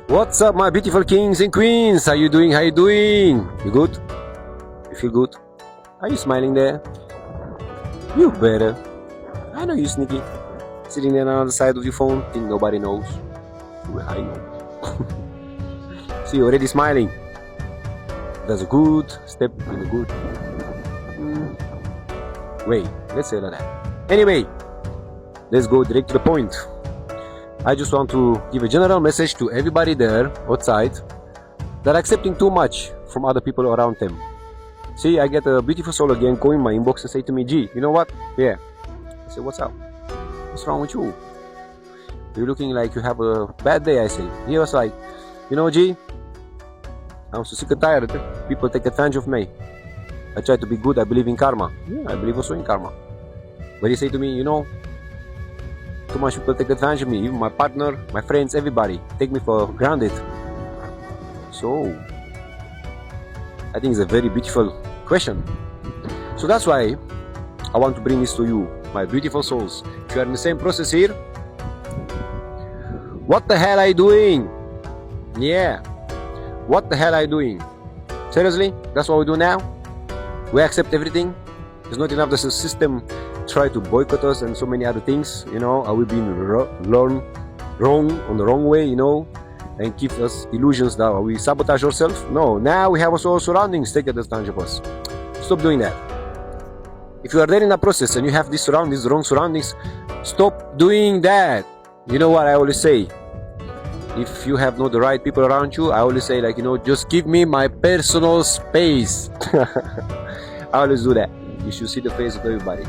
What's up, my beautiful kings and queens? How you doing? How you doing? You good? You feel good? Are you smiling there? You better. I know you sneaky. Sitting there on the side of your phone, think nobody knows. Well, I know. See, you're already smiling. That's a good step in the good way. Let's say like that. Anyway, let's go direct to the point. I just want to give a general message to everybody there outside that are accepting too much from other people around them. See, I get a beautiful soul again go in my inbox and say to me, G, you know what? Yeah. I say, what's up? What's wrong with you? You're looking like you have a bad day, I say. He was like, you know, G, I'm so sick and tired. People take advantage of me. I try to be good. I believe in karma. Yeah, I believe also in karma. But he said to me, you know, too much people take advantage of me. Even my partner, my friends, everybody take me for granted. So, I think it's a very beautiful question. So that's why I want to bring this to you, my beautiful souls. If you are in the same process here, what the hell are you doing? Yeah. What the hell are you doing? Seriously? That's what we do now? We accept everything? It's not enough that the system try to boycott us and so many other things, you know? Are we being wrong on the wrong way, you know? And give us illusions that we sabotage ourselves? No, now we have also our surroundings take advantage of us. Stop doing that. If you are there in a process and you have these surroundings, the wrong surroundings, stop doing that. You know what I always say? If you have not the right people around you, I always say, like, you know, just give me my personal space. I always do that. You should see the face of everybody.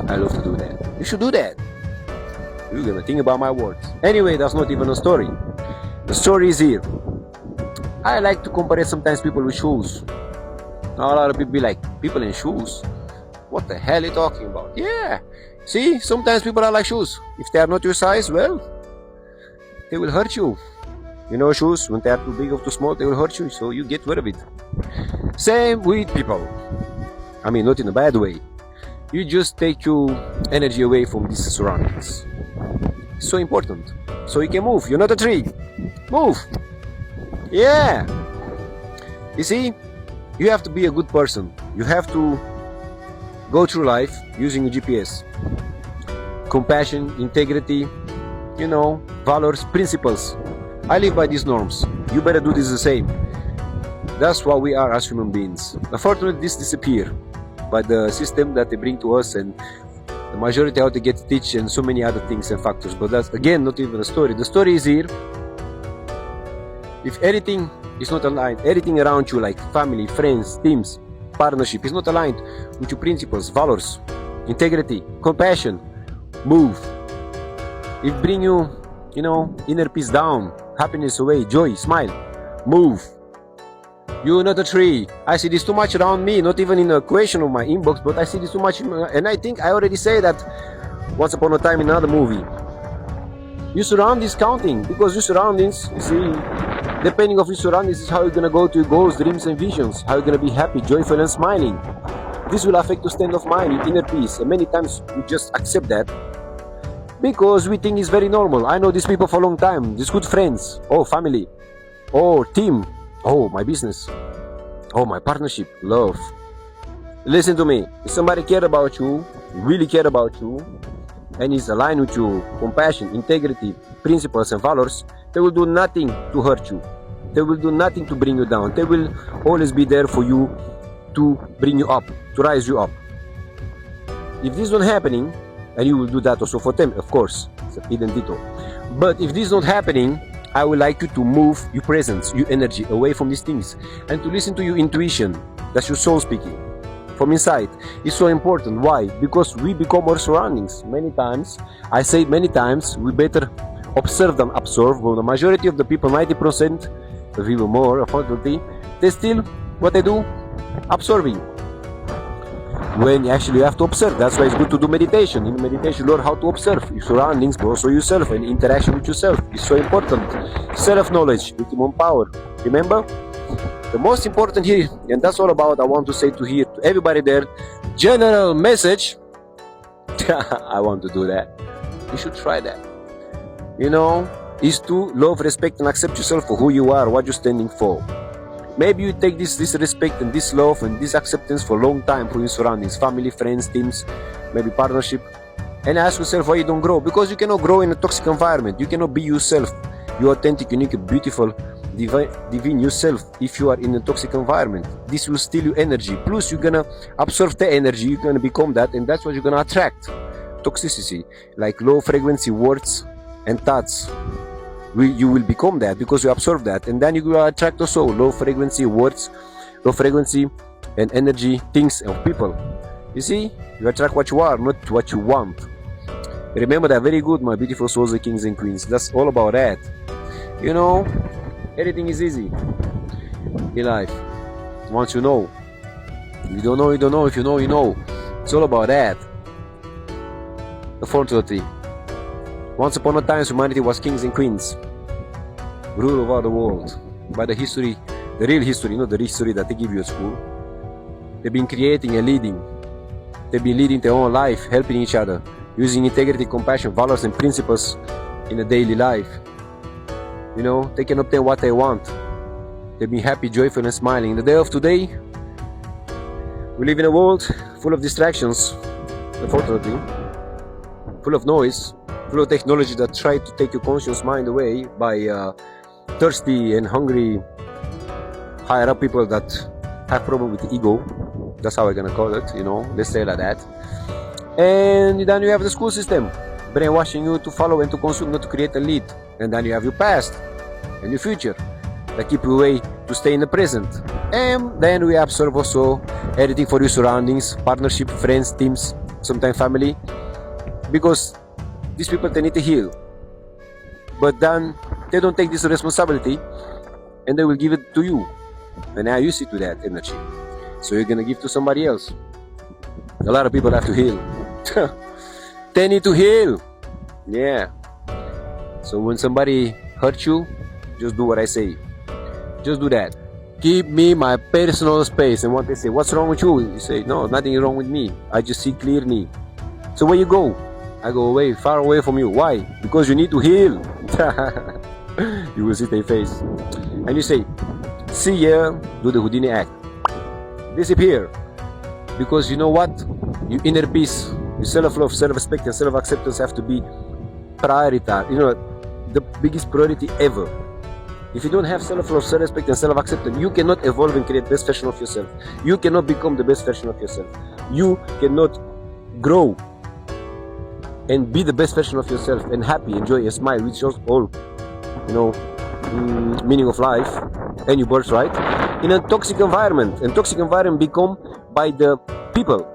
I love to do that. You should do that. You're gonna think about my words. Anyway, that's not even a story. The story is here. I like to compare sometimes people with shoes. Now a lot of people be like, people in shoes? What the hell are you talking about? Yeah. See, sometimes people are like shoes. If they are not your size, well, they will hurt you. You know, shoes, when they are too big or too small, they will hurt you, so you get rid of it. Same with people. I mean, not in a bad way. You just take your energy away from these surroundings. It's so important. So you can move. You're not a tree. Move. Yeah. You see, you have to be a good person. You have to go through life using your GPS. Compassion, integrity, you know, values, principles. I live by these norms. You better do this the same. That's what we are as human beings. Unfortunately, this disappears by the system that they bring to us, and the majority how to get teach and so many other things and factors. But that's again not even a story. The story is here. If anything is not aligned, everything around you like family, friends, teams, partnership is not aligned with your principles, values, integrity, compassion, move. It bring you, you know, inner peace down, happiness away, joy, smile, move. You're not a tree. I see this too much around me, not even in a question of my inbox, but I see this too much, and I think I already say that once upon a time in another movie. Your surroundings is counting, because your surroundings, you see, depending on your surroundings is how you're gonna go to your goals, dreams and visions, how you're gonna be happy, joyful and smiling. This will affect your state of mind, your inner peace, and many times we just accept that because we think it's very normal. I know these people for a long time, these good friends, oh, family, oh, team, oh, my business, oh, my partnership, love. Listen to me, if somebody care about you, really care about you, and is aligned with you, compassion, integrity, principles and values, they will do nothing to hurt you. They will do nothing to bring you down. They will always be there for you to bring you up, to rise you up. If this is not happening, and you will do that also for them, of course, it's a identito. But if this is not happening, I would like you to move your presence, your energy away from these things and to listen to your intuition. That's your soul speaking from inside. It's so important. Why? Because we become our surroundings. Many times, I say many times, we better observe than absorb. Well, the majority of the people, 90%, or even more, unfortunately, they still, what they do? Absorbing. When actually you have to observe. That's why it's good to do meditation. In meditation, learn how to observe your surroundings, but also yourself and interaction with yourself. It's so important. Self-knowledge, ultimum power. Remember? The most important here, and that's all about, I want to say to here, to everybody there, general message. I want to do that. You should try that. You know, is to love, respect, and accept yourself for who you are, what you're standing for. Maybe you take this respect and this love and this acceptance for a long time from your surroundings, family, friends, teams, maybe partnership, and ask yourself why you don't grow. Because you cannot grow in a toxic environment. You cannot be yourself, your authentic, unique, beautiful, divine yourself if you are in a toxic environment. This will steal your energy. Plus, you're gonna absorb the energy, you're gonna become that, and that's what you're gonna attract. Toxicity, like low frequency words and thoughts. You will become that because you absorb that, and then you will attract also low frequency words, low frequency and energy things of people. You see, you attract what you are, not what you want. Remember that very good, my beautiful souls and kings and queens. That's all about that. You know, everything is easy in life once you know. If you don't know, you don't know. If you know, you know. It's all about that. The fortuity. Once upon a time, humanity was kings and queens, rule over the world. By the history, the real history, not the history that they give you at school. They've been creating and leading. They've been leading their own life, helping each other, using integrity, compassion, values, and principles in a daily life. You know, they can obtain what they want. They've been happy, joyful, and smiling. In the day of today, we live in a world full of distractions, unfortunately, full of noise, full of technology that try to take your conscious mind away by thirsty and hungry higher up people that have problem with the ego. That's how I'm gonna call it, you know, let's say like that. And then you have the school system brainwashing you to follow and to consume, not to create and lead. And then you have your past and your future that keep you away to stay in the present. And then we observe also everything for your surroundings, partnership, friends, teams, sometimes family, because these people, they need to heal, but then they don't take this responsibility and they will give it to you, and now you see to that energy, so you're gonna give to somebody else. A lot of people have to heal. They need to heal. Yeah. So when somebody hurts you, just do what I say. Just do that. Give me my personal space. And what they say, what's wrong with you? You say, no, nothing is wrong with me, I just see clearly. So where you go? I go away, far away from you. Why? Because you need to heal. You will see their face. And you say, see ya, do the Houdini act. Disappear. Because you know what? Your inner peace, your self-love, self-respect, and self-acceptance have to be prioritized. You know, the biggest priority ever. If you don't have self-love, self-respect, and self-acceptance, you cannot evolve and create the best version of yourself. You cannot become the best version of yourself. You cannot grow and be the best version of yourself and happy, enjoy, and smile, which shows all, you know, meaning of life and your birthright in a toxic environment. And toxic environment become by the people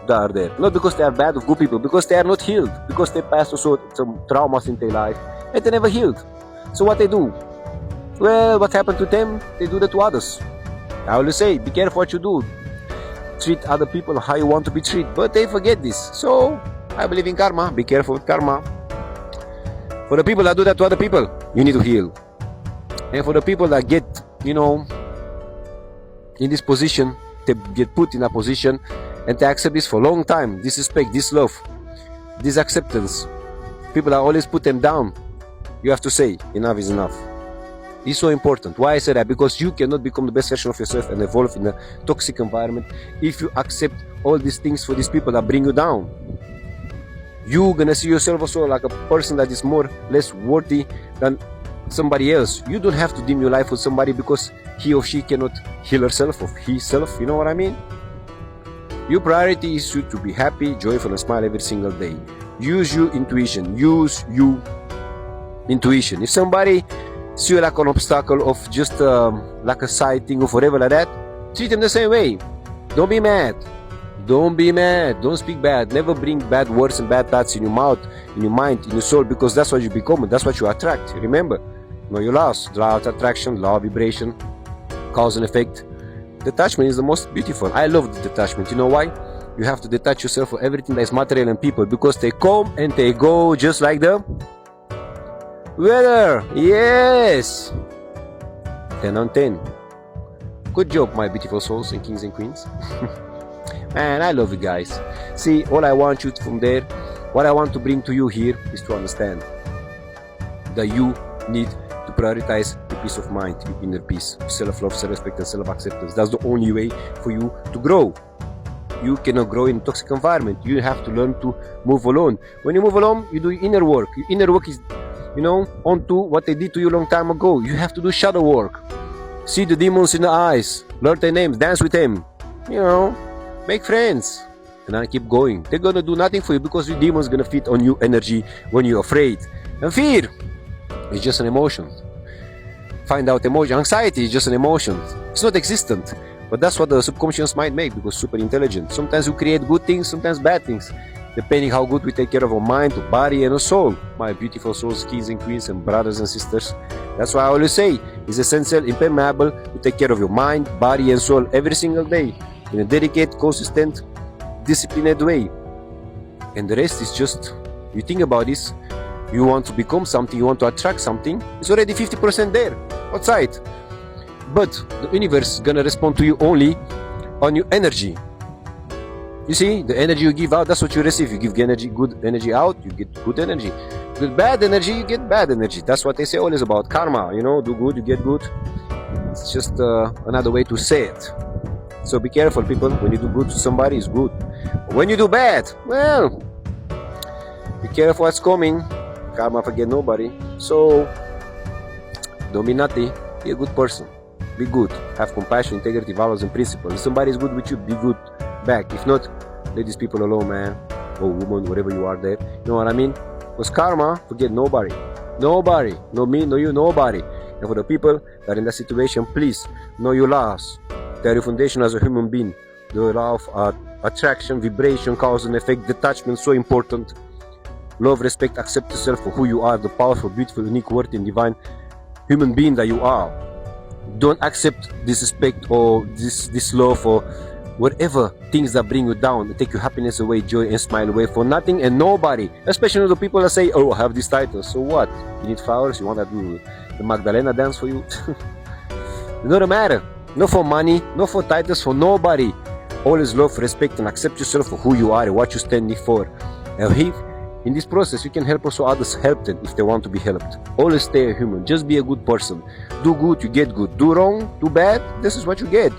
that are there, not because they are bad or good people, because they are not healed, because they passed also some traumas in their life and they never healed. So what they do? Well, what happened to them, they do that to others. I always say, be careful what you do. Treat other people how you want to be treated, but they forget this. So I believe in karma. Be careful with karma. For the people that do that to other people, you need to heal. And for the people that get, you know, in this position, they get put in a position and they accept this for a long time, this respect, this love, this acceptance, people that always put them down, you have to say, enough is enough. It's so important. Why I say that? Because you cannot become the best version of yourself and evolve in a toxic environment if you accept all these things for these people that bring you down. You're gonna see yourself also like a person that is more less worthy than somebody else. You don't have to dim your life with somebody because he or she cannot heal herself or himself. You know what I mean? Your priority is to be happy, joyful, and smile every single day. Use your intuition. Use your intuition. If somebody see you like an obstacle of just like a side thing or whatever like that, treat them the same way. Don't be mad. Don't be mad. Don't speak bad. Never bring bad words and bad thoughts in your mouth, in your mind, in your soul, because that's what you become. That's what you attract. Remember, know your laws. Law of attraction, law of vibration, cause and effect. Detachment is the most beautiful. I love the detachment. You know why? You have to detach yourself from everything that is material and people, because they come and they go just like the weather. Yes. 10 on 10. Good job, my beautiful souls and kings and queens. Man, I love you guys. See, all I want you from there, what I want to bring to you here is to understand that you need to prioritize your peace of mind, your inner peace, self-love, self-respect, and self-acceptance. That's the only way for you to grow. You cannot grow in a toxic environment. You have to learn to move alone. When you move alone, you do inner work. Your inner work is, onto what they did to you a long time ago. You have to do shadow work. See the demons in the eyes. Learn their names. Dance with them. Make friends. And then keep going. They're gonna do nothing for you because your demon's gonna feed on you energy when you're afraid. And fear is just an emotion. Find out emotion. Anxiety is just an emotion. It's not existent. But that's what the subconscious mind make because super intelligent. Sometimes we create good things, sometimes bad things. Depending how good we take care of our mind, our body and our soul. My beautiful souls, kings and queens and brothers and sisters. That's why I always say it's essential, impermeable to take care of your mind, body and soul every single day. In a dedicated, consistent, disciplined way. And the rest is just, you think about this, you want to become something, you want to attract something, it's already 50% there, outside. But the universe is gonna respond to you only on your energy. You see, the energy you give out, that's what you receive. You give energy, good energy out, you get good energy. With bad energy, you get bad energy. That's what they say always about karma, do good, you get good. It's just another way to say it. So be careful, people. When you do good to somebody, it's good. When you do bad, well, be careful what's coming. Karma forget nobody. So don't be naughty. Be a good person. Be good. Have compassion, integrity, values, and principles. If somebody is good with you, be good back. If not, let these people alone, man. Or woman, whatever you are there. You know what I mean? Because karma forget nobody. Nobody. No me, no you, nobody. And for the people that are in that situation, please know your laws. They are your foundation as a human being. The law of attraction, vibration, cause and effect, detachment, so important. Love, respect, accept yourself for who you are, the powerful, beautiful, unique, worthy, and divine human being that you are. Don't accept disrespect or this love or whatever things that bring you down, that take your happiness away, joy and smile away for nothing and nobody. Especially the people that say, oh, I have this title, so what? You need flowers? You want to do the Magdalena dance for you? It doesn't matter. Not for money, not for titles, for nobody. Always love, respect and accept yourself for who you are and what you're standing for. And in this process, you can help also others, help them if they want to be helped. Always stay a human. Just be a good person. Do good, you get good. Do wrong, do bad, this is what you get.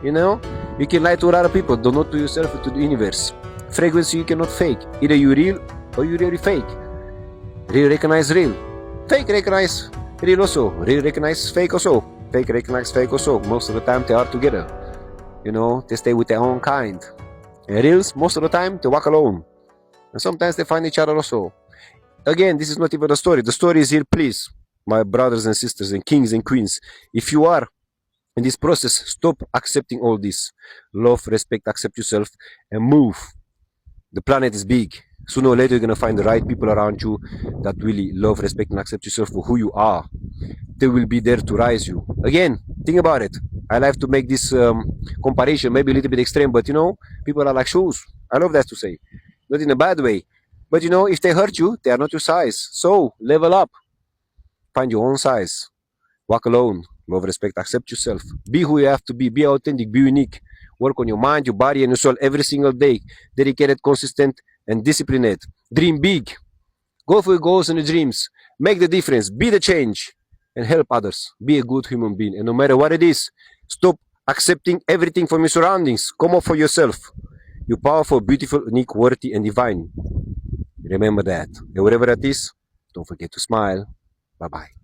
You can lie to other people, do not to yourself or to the universe. Frequency you cannot fake. Either you real or you really fake. Real recognize real. Fake recognize real also. Real recognize fake also. Fake recognize fake also. Most of the time they are together. They stay with their own kind. And reals, most of the time, they walk alone. And sometimes they find each other also. Again, this is not even a story. The story is here, please, my brothers and sisters and kings and queens. If you are in this process, stop accepting all this. Love, respect, accept yourself, and move. The planet is big. Sooner or later, you're going to find the right people around you that really love, respect, and accept yourself for who you are. They will be there to rise you. Again, think about it. I like to make this comparison, maybe a little bit extreme, but people are like shoes. I love that to say. Not in a bad way. But if they hurt you, they are not your size. So, level up. Find your own size. Walk alone. Love, respect, accept yourself. Be who you have to be. Be authentic, be unique. Work on your mind, your body, and your soul every single day. Dedicated, consistent, and disciplined. Dream big. Go for your goals and your dreams. Make the difference. Be the change. And help others. Be a good human being. And no matter what it is, stop accepting everything from your surroundings. Come up for yourself. You're powerful, beautiful, unique, worthy, and divine. Remember that. And whatever that is, don't forget to smile. Bye-bye.